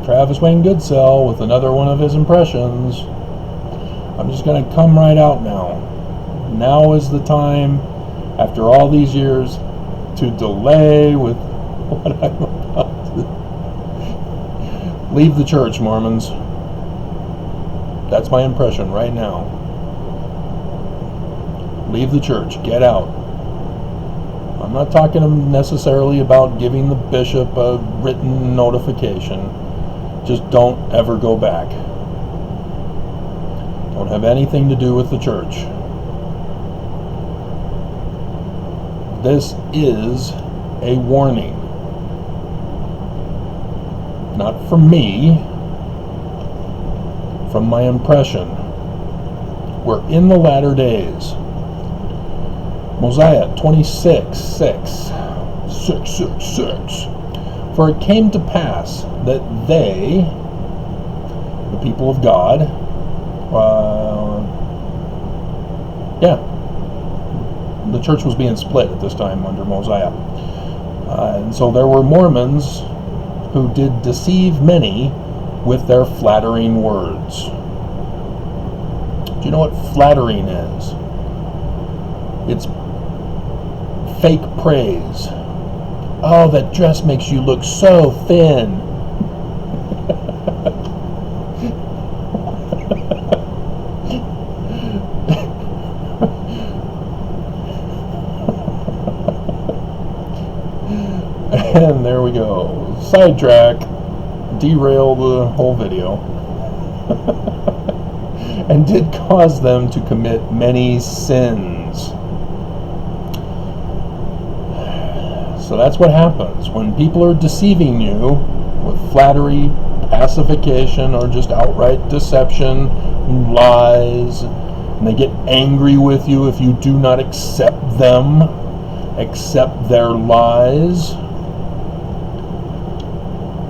Travis Wayne Goodsell with another one of his impressions. I'm just going to come right out now. Now is the time, after all these years, to delay with what I'm about to. Leave the church, Mormons. That's my impression right now. Leave the church. Get out. I'm not talking necessarily about giving the bishop a written notification. Just don't ever go back. Don't have anything to do with the church. This is a warning. Not from me, from my impression. We're in the latter days. Mosiah 26:6. For it came to pass that they, the people of God, the church was being split at this time under Mosiah. And so there were Mormons who did deceive many with their flattering words. Do you know what flattering is? It's fake praise. Oh, that dress makes you look so thin. And there we go. Sidetrack. Derail the whole video. And did cause them to commit many sins. So that's what happens when people are deceiving you with flattery, pacification, or just outright deception, lies, and they get angry with you if you do not accept them, accept their lies.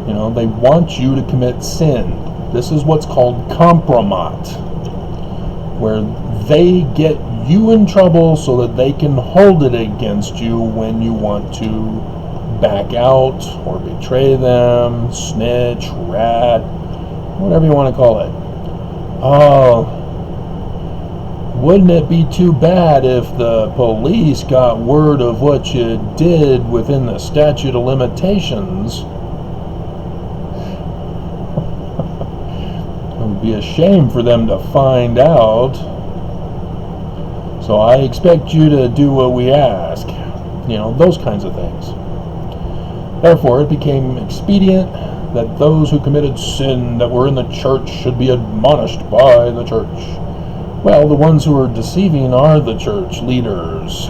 You know, they want you to commit sin. This is what's called compromat, where they get you in trouble so that they can hold it against you when you want to back out or betray them, snitch, rat, whatever you want to call it. Oh, wouldn't it be too bad if the police got word of what you did within the statute of limitations? It would be a shame for them to find out. So I expect you to do what we ask. You know, those kinds of things. Therefore, it became expedient that those who committed sin that were in the church should be admonished by the church. Well, the ones who are deceiving are the church leaders.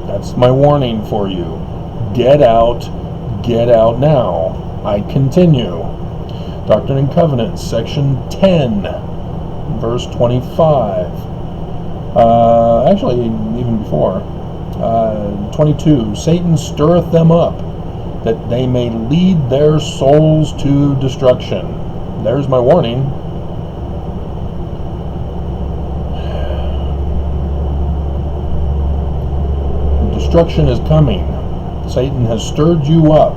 That's my warning for you. Get out now. I continue. Doctrine and Covenants, section 10, verse 25. Actually, even before. 22. Satan stirreth them up, that they may lead their souls to destruction. There's my warning. Destruction is coming. Satan has stirred you up.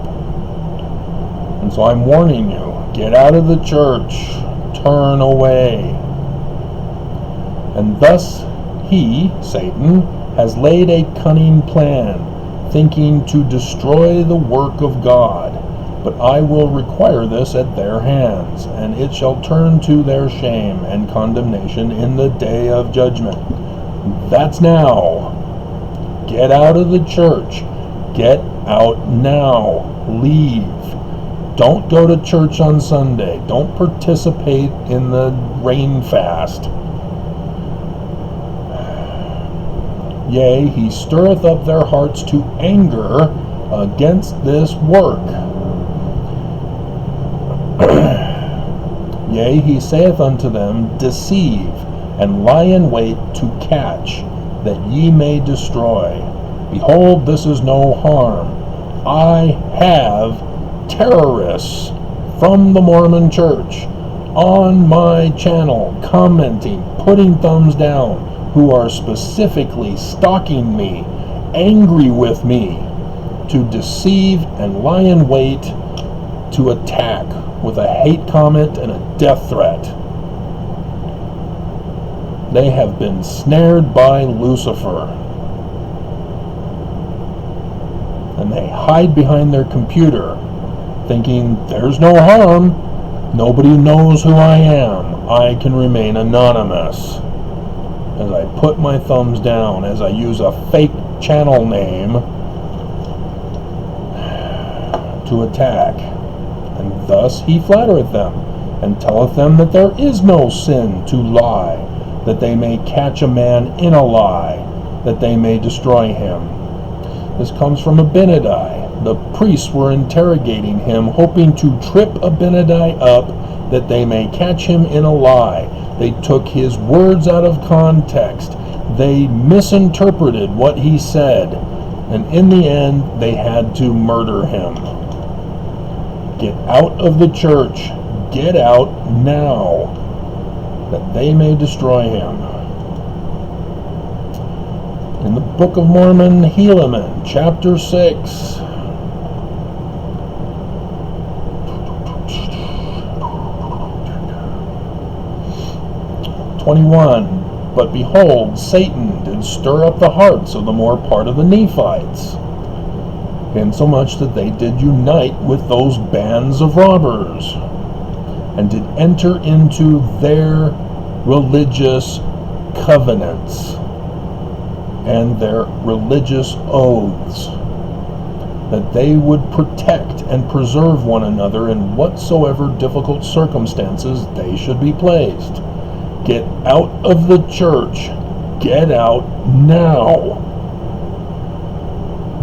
And so I'm warning you. Get out of the church. Turn away. And thus he, Satan, has laid a cunning plan, thinking to destroy the work of God. But I will require this at their hands, and it shall turn to their shame and condemnation in the day of judgment. That's now. Get out of the church. Get out now. Leave. Don't go to church on Sunday. Don't participate in the rain fast. Yea, he stirreth up their hearts to anger against this work. Yea, he saith unto them, deceive, and lie in wait to catch, that ye may destroy. Behold, this is no harm. I have terrorists from the Mormon Church on my channel, commenting, putting thumbs down, who are specifically stalking me, angry with me, to deceive and lie in wait to attack with a hate comment and a death threat. They have been snared by Lucifer. And they hide behind their computer, thinking there's no harm. Nobody knows who I am. I can remain anonymous. As I put my thumbs down, as I use a fake channel name to attack. And thus he flattereth them, and telleth them that there is no sin to lie, that they may catch a man in a lie, that they may destroy him. This comes from Abinadi. The priests were interrogating him, hoping to trip Abinadi up, that they may catch him in a lie. They took his words out of context. They misinterpreted what he said, and in the end, they had to murder him. Get out of the church. Get out now, that they may destroy him. In the Book of Mormon, Helaman, chapter 6. But behold, Satan did stir up the hearts of the more part of the Nephites, insomuch that they did unite with those bands of robbers, and did enter into their religious covenants and their religious oaths, that they would protect and preserve one another in whatsoever difficult circumstances they should be placed. Get out of the church. Get out now.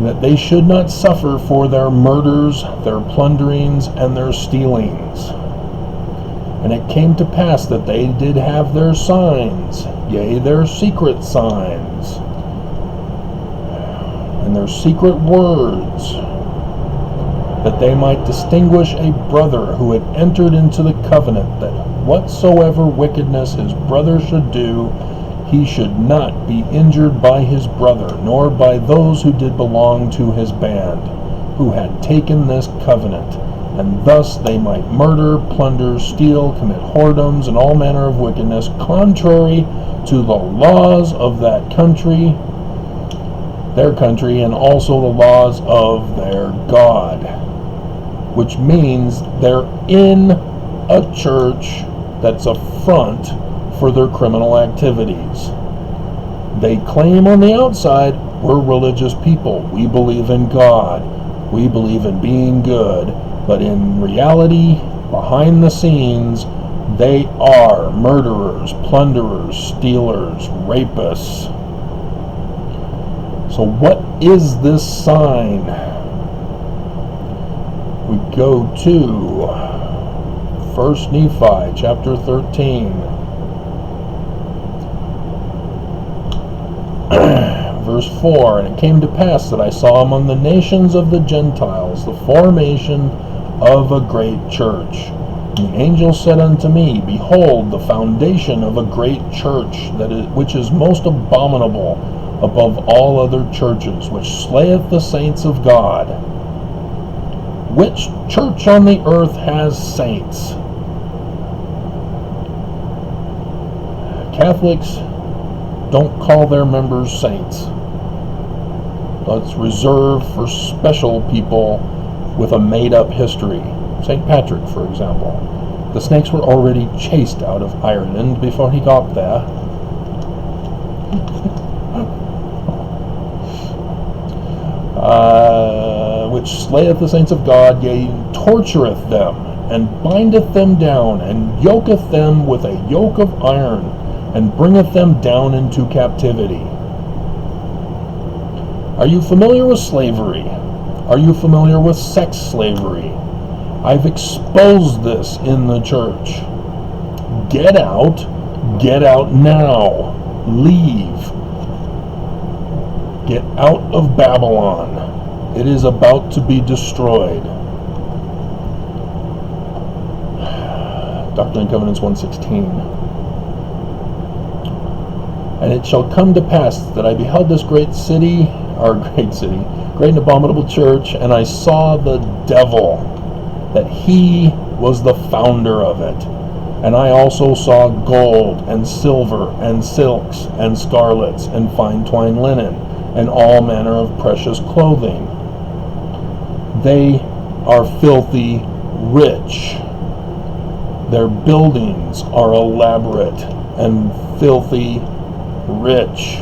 That they should not suffer for their murders, their plunderings, and their stealings. And it came to pass that they did have their signs, yea, their secret signs, and their secret words, that they might distinguish a brother who had entered into the covenant, that whatsoever wickedness his brother should do, he should not be injured by his brother, nor by those who did belong to his band, who had taken this covenant. And thus they might murder, plunder, steal, commit whoredoms, and all manner of wickedness, contrary to the laws of that country, their country, and also the laws of their God. Which means they're in a church that's a front for their criminal activities. They claim on the outside, we're religious people, we believe in God, we believe in being good, but in reality, behind the scenes, they are murderers, plunderers, stealers, rapists. So what is this sign? We go to 1 Nephi chapter 13. Verse 4, and it came to pass that I saw among the nations of the Gentiles the formation of a great church. And the angel said unto me, behold, the foundation of a great church, which is most abominable above all other churches, which slayeth the saints of God. Which church on the earth has saints? Catholics don't call their members saints. That's reserved for special people with a made-up history. St. Patrick, for example. The snakes were already chased out of Ireland before he got there. Which slayeth the saints of God, yea, tortureth them, and bindeth them down, and yoketh them with a yoke of iron, and bringeth them down into captivity. Are you familiar with slavery? Are you familiar with sex slavery? I've exposed this in the church. Get out now. Leave. Get out of Babylon. It is about to be destroyed. Doctrine and Covenants 1:16. And it shall come to pass that I beheld this great and abominable church, and I saw the devil, that he was the founder of it. And I also saw gold and silver and silks and scarlets and fine twined linen and all manner of precious clothing. They are filthy rich. Their buildings are elaborate and filthy rich.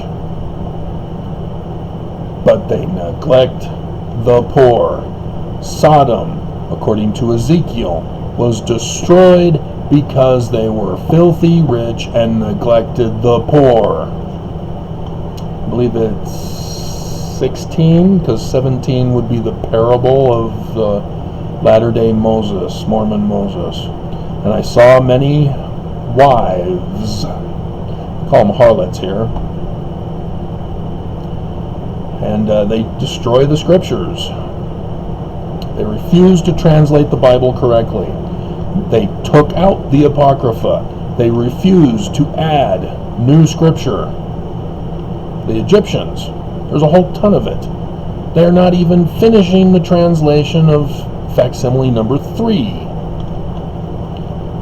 But they neglect the poor. Sodom, according to Ezekiel, was destroyed because they were filthy rich and neglected the poor. I believe it's 16, because 17 would be the parable of the latter-day Moses, Mormon Moses. And I saw many wives, I call them harlots here, and they destroy the scriptures. They refuse to translate the Bible correctly. They took out the Apocrypha. They refused to add new scripture. The Egyptians, there's a whole ton of it. They're not even finishing the translation of facsimile number 3.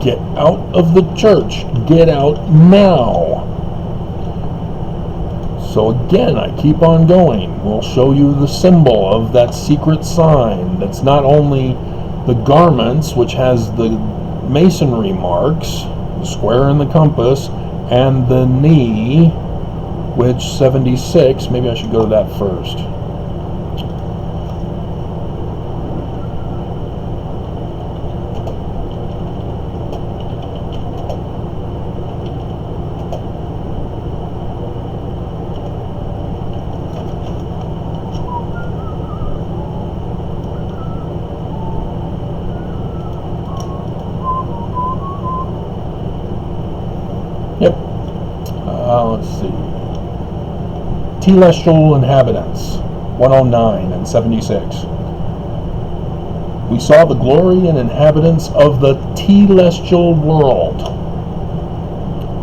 Get out of the church. Get out now. So again, I keep on going. We'll show you the symbol of that secret sign that's not only the garments, which has the masonry marks, the square and the compass, and the knee, which 76, maybe I should go to that first. Yep. Let's see. Telestial inhabitants, 109 and 76. We saw the glory and inhabitants of the telestial world.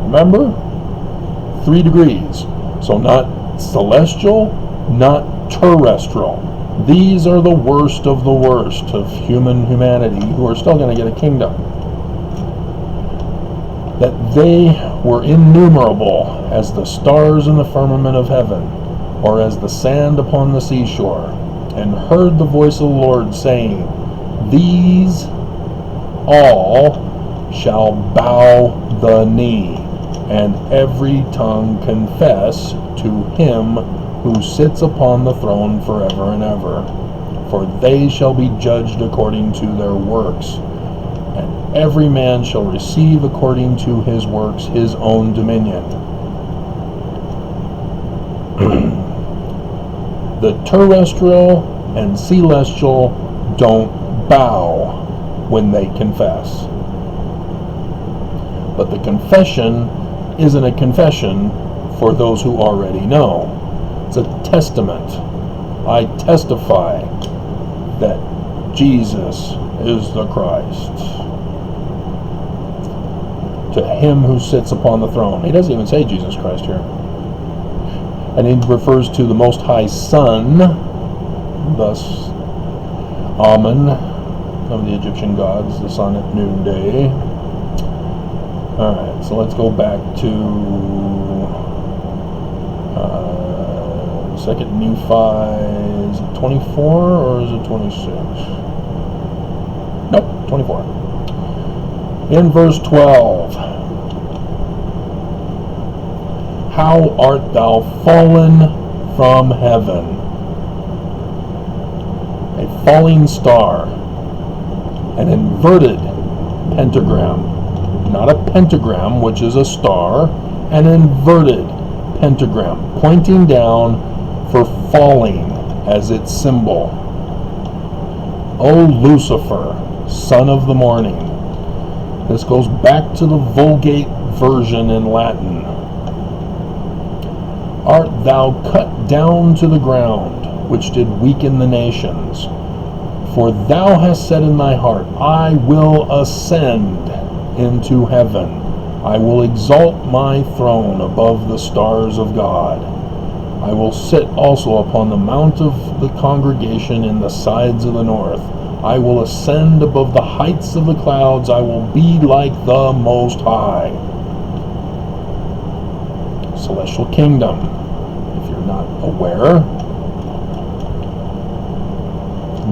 Remember? 3 degrees. So not celestial, not terrestrial. These are the worst of the worst of humanity who are still going to get a kingdom. That they were innumerable as the stars in the firmament of heaven, or as the sand upon the seashore, and heard the voice of the Lord saying, These all shall bow the knee, and every tongue confess to him who sits upon the throne forever and ever. For they shall be judged according to their works, and every man shall receive according to his works his own dominion. The terrestrial and celestial don't bow when they confess. But the confession isn't a confession for those who already know. It's a testament. I testify that Jesus is the Christ. To him who sits upon the throne. He doesn't even say Jesus Christ here. And he refers to the Most High Sun, thus Amen, of the Egyptian gods, the sun at noonday. Alright, so let's go back to 2nd Nephi. Is it 24 or is it 26? Nope, 24. In verse 12, How art thou fallen from heaven? A falling star, an inverted pentagram, not a pentagram, which is a star, an inverted pentagram, pointing down for falling as its symbol. O Lucifer, son of the morning. This goes back to the Vulgate version in Latin. Art thou cut down to the ground, which did weaken the nations? For thou hast said in thy heart, I will ascend into heaven. I will exalt my throne above the stars of God. I will sit also upon the mount of the congregation in the sides of the north. I will ascend above the heights of the clouds. I will be like the Most High. Celestial kingdom, if you're not aware.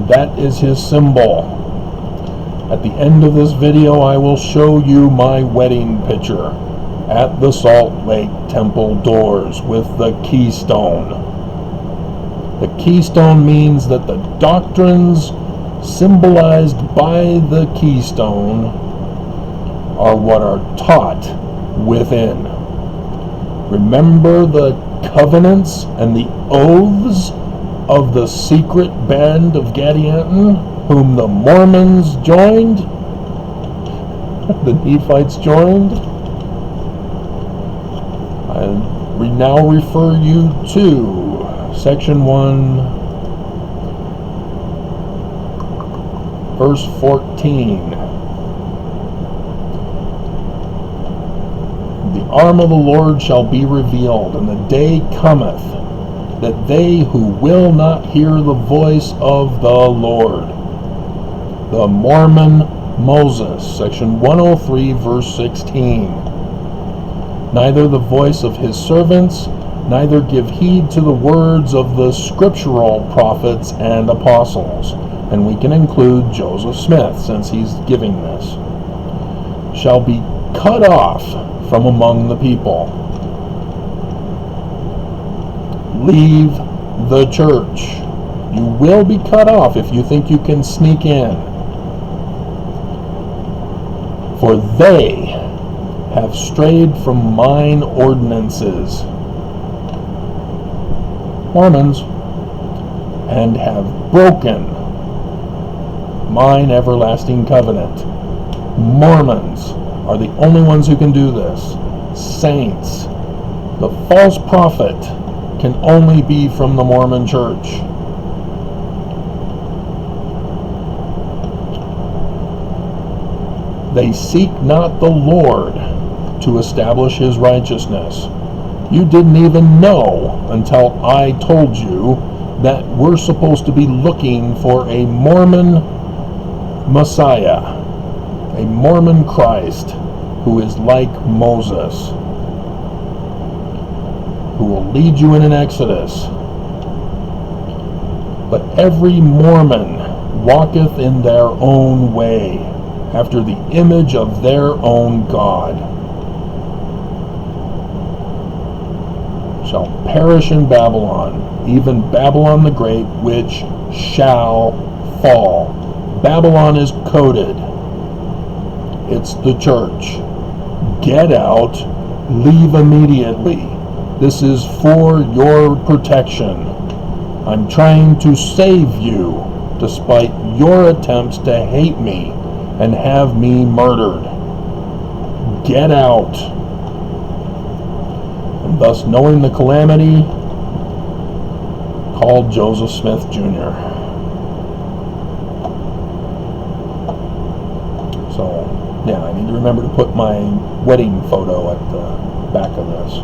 That is his symbol. At the end of this video, I will show you my wedding picture at the Salt Lake Temple doors with the keystone. The keystone means that the doctrines symbolized by the keystone are what are taught within. Remember the covenants and the oaths of the secret band of Gadianton, whom the Mormons joined, the Nephites joined? I now refer you to Section 1, verse 14. The arm of the Lord shall be revealed, and the day cometh that they who will not hear the voice of the Lord. The Mormon Moses, Section 103, verse 16. Neither the voice of his servants, neither give heed to the words of the scriptural prophets and apostles. And we can include Joseph Smith, since he's giving this. Shall be cut off from among the people. Leave the church. You will be cut off if you think you can sneak in. For they have strayed from mine ordinances, Mormons, and have broken mine everlasting covenant. Mormons are the only ones who can do this. Saints. The false prophet can only be from the Mormon church. They seek not the Lord to establish his righteousness. You didn't even know until I told you that we're supposed to be looking for a Mormon Messiah, a Mormon Christ who is like Moses, who will lead you in an Exodus. But every Mormon walketh in their own way, after the image of their own God, shall perish in Babylon, even Babylon the Great, which shall fall. Babylon is coded. It's the church. Get out, leave immediately. This is for your protection. I'm trying to save you, despite your attempts to hate me and have me murdered. Get out. And thus, knowing the calamity, called Joseph Smith Jr. So, yeah, I need to remember to put my wedding photo at the back of this.